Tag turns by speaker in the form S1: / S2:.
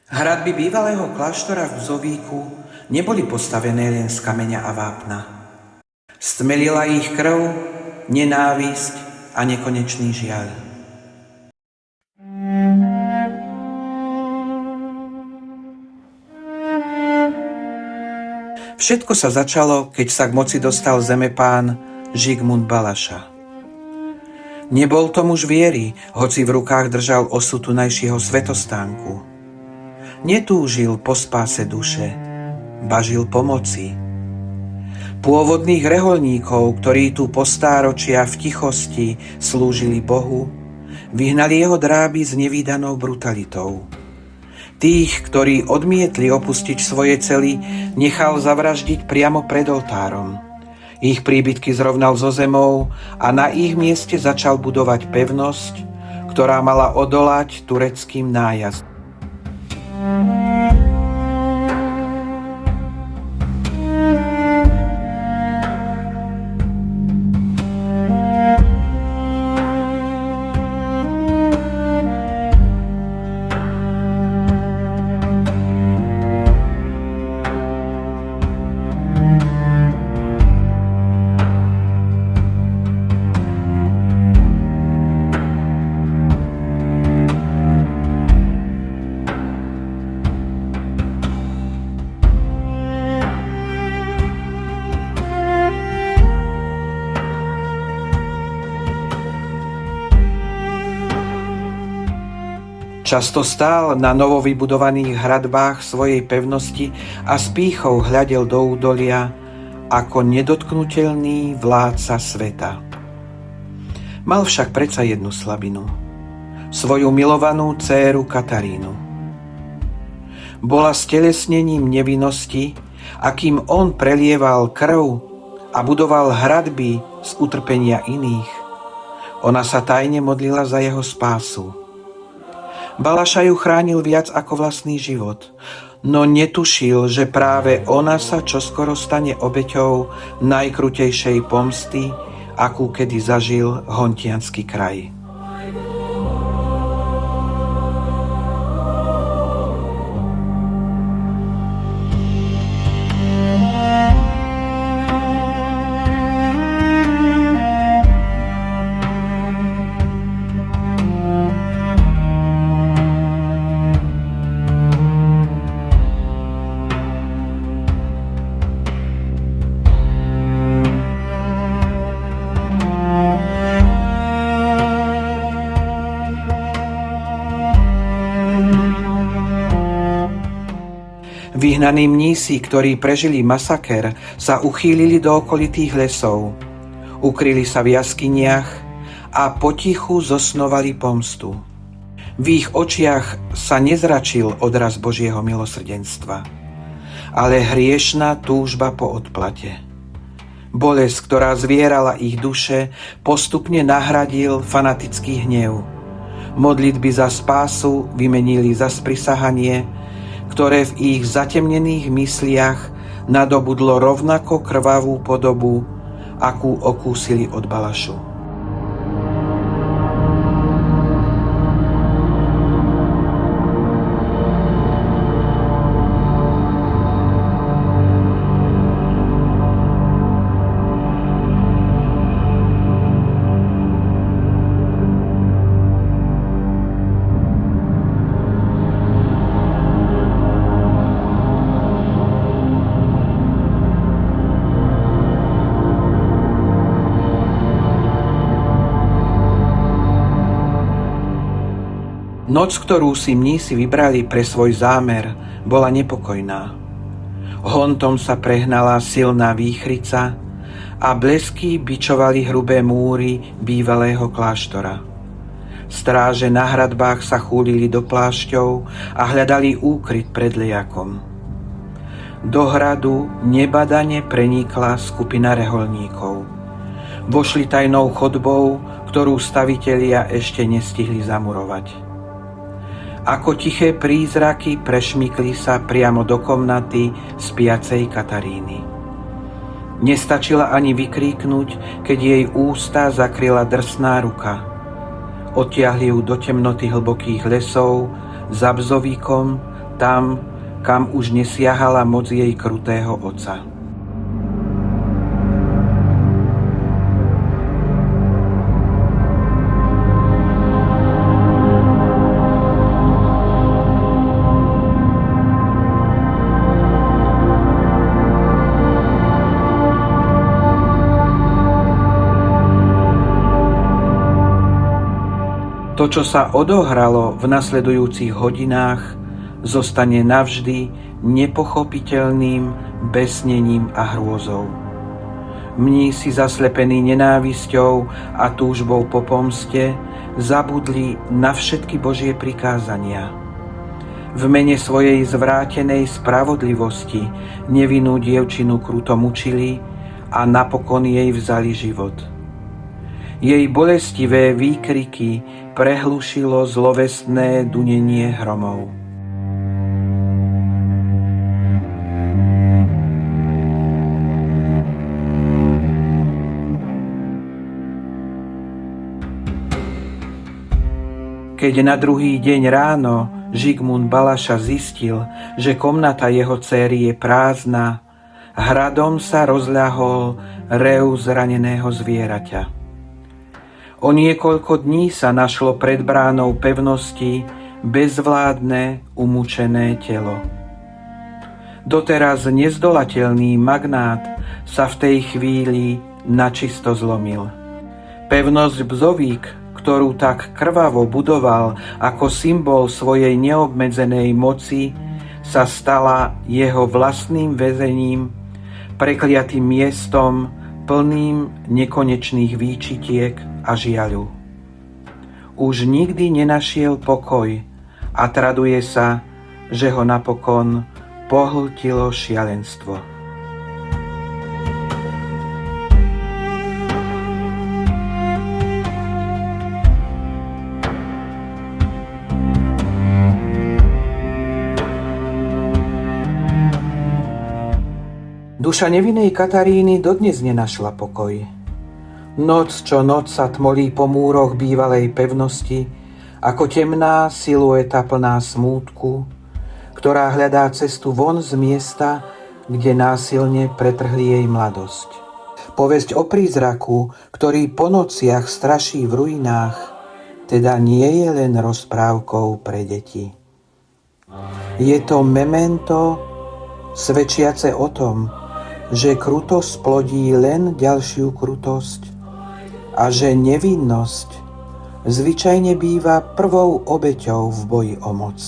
S1: Hradby bývalého kláštora v Zovíku neboli postavené len z kameňa a vápna. Stmelila ich krv, nenávisť a nekonečný žiaľ. Všetko sa začalo, keď sa k moci dostal zemepán Žigmund Balaša. Nebol to muž viery, hoci v rukách držal osud tunajšieho svetostánku. Netúžil po spáse duše, bažil pomoci. Pôvodných reholníkov, ktorí tu po stáročia v tichosti slúžili Bohu, vyhnali jeho dráby s nevídanou brutalitou. Tých, ktorí odmietli opustiť svoje cely, nechal zavraždiť priamo pred oltárom. Ich príbytky zrovnal so zemou a na ich mieste začal budovať pevnosť, ktorá mala odolať tureckým nájazdom. Často stál na novovybudovaných hradbách svojej pevnosti a s pýchou hľadel do údolia ako nedotknuteľný vládca sveta. Mal však predsa jednu slabinu. Svoju milovanú dcéru Katarínu. Bola stelesnením nevinnosti, akým on prelieval krv a budoval hradby z utrpenia iných. Ona sa tajne modlila za jeho spásu. Balaša ju chránil viac ako vlastný život, no netušil, že práve ona sa čoskoro stane obeťou najkrutejšej pomsty, akú kedy zažil hontiansky kraj. Vyhnaní mnísi, ktorí prežili masaker, sa uchýlili do okolitých lesov, ukryli sa v jaskyniach a potichu zosnovali pomstu. V ich očiach sa nezračil odraz Božieho milosrdenstva, ale hriešna túžba po odplate. Bolesť, ktorá zvierala ich duše, postupne nahradil fanatický hnev. Modlitby za spásu vymenili za sprisahanie, ktoré v ich zatemnených mysliach nadobudlo rovnako krvavú podobu, akú okúsili od Balašu. Noc, ktorú si mnísi vybrali pre svoj zámer, bola nepokojná. Hontom sa prehnala silná výchrica a blesky bičovali hrubé múry bývalého kláštora. Stráže na hradbách sa chúlili do plášťov a hľadali úkryt pred lejakom. Do hradu nebadane prenikla skupina reholníkov. Vošli tajnou chodbou, ktorú stavitelia ešte nestihli zamurovať. Ako tiché prízraky prešmykli sa priamo do komnaty spiacej Kataríny. Nestačila ani vykríknuť, keď jej ústa zakryla drsná ruka. Odtiahli ju do temnoty hlbokých lesov, za Bzovíkom, tam, kam už nesiahala moc jej krutého otca. To, čo sa odohralo v nasledujúcich hodinách, zostane navždy nepochopiteľným besnením a hrôzou. Mnísi zaslepení nenávisťou a túžbou po pomste zabudli na všetky Božie prikázania. V mene svojej zvrátenej spravodlivosti nevinnú dievčinu kruto mučili a napokon jej vzali život. Jej bolestivé výkriky prehlušilo zlovestné dunenie hromov. Keď na druhý deň ráno Žigmund Balaša zistil, že komnata jeho céry je prázdna, hradom sa rozľahol rev zraneného zvieraťa. O niekoľko dní sa našlo pred bránou pevnosti bezvládne, umúčené telo. Doteraz nezdolateľný magnát sa v tej chvíli načisto zlomil. Pevnosť Bzovík, ktorú tak krvavo budoval ako symbol svojej neobmedzenej moci, sa stala jeho vlastným väzením, prekliatým miestom, plným nekonečných výčitiek a žiaľu. Už nikdy nenašiel pokoj a traduje sa, že ho napokon pohltilo šialenstvo. Duša nevinnej Kataríny dodnes nenašla pokoj. Noc čo noc sa tmolí po múroch bývalej pevnosti, ako temná silueta plná smútku, ktorá hľadá cestu von z miesta, kde násilne pretrhli jej mladosť. Povesť o prízraku, ktorý po nociach straší v ruinách, teda nie je len rozprávkou pre deti. Je to memento svedčiace o tom, že krutosť plodí len ďalšiu krutosť a že nevinnosť zvyčajne býva prvou obeťou v boji o moc.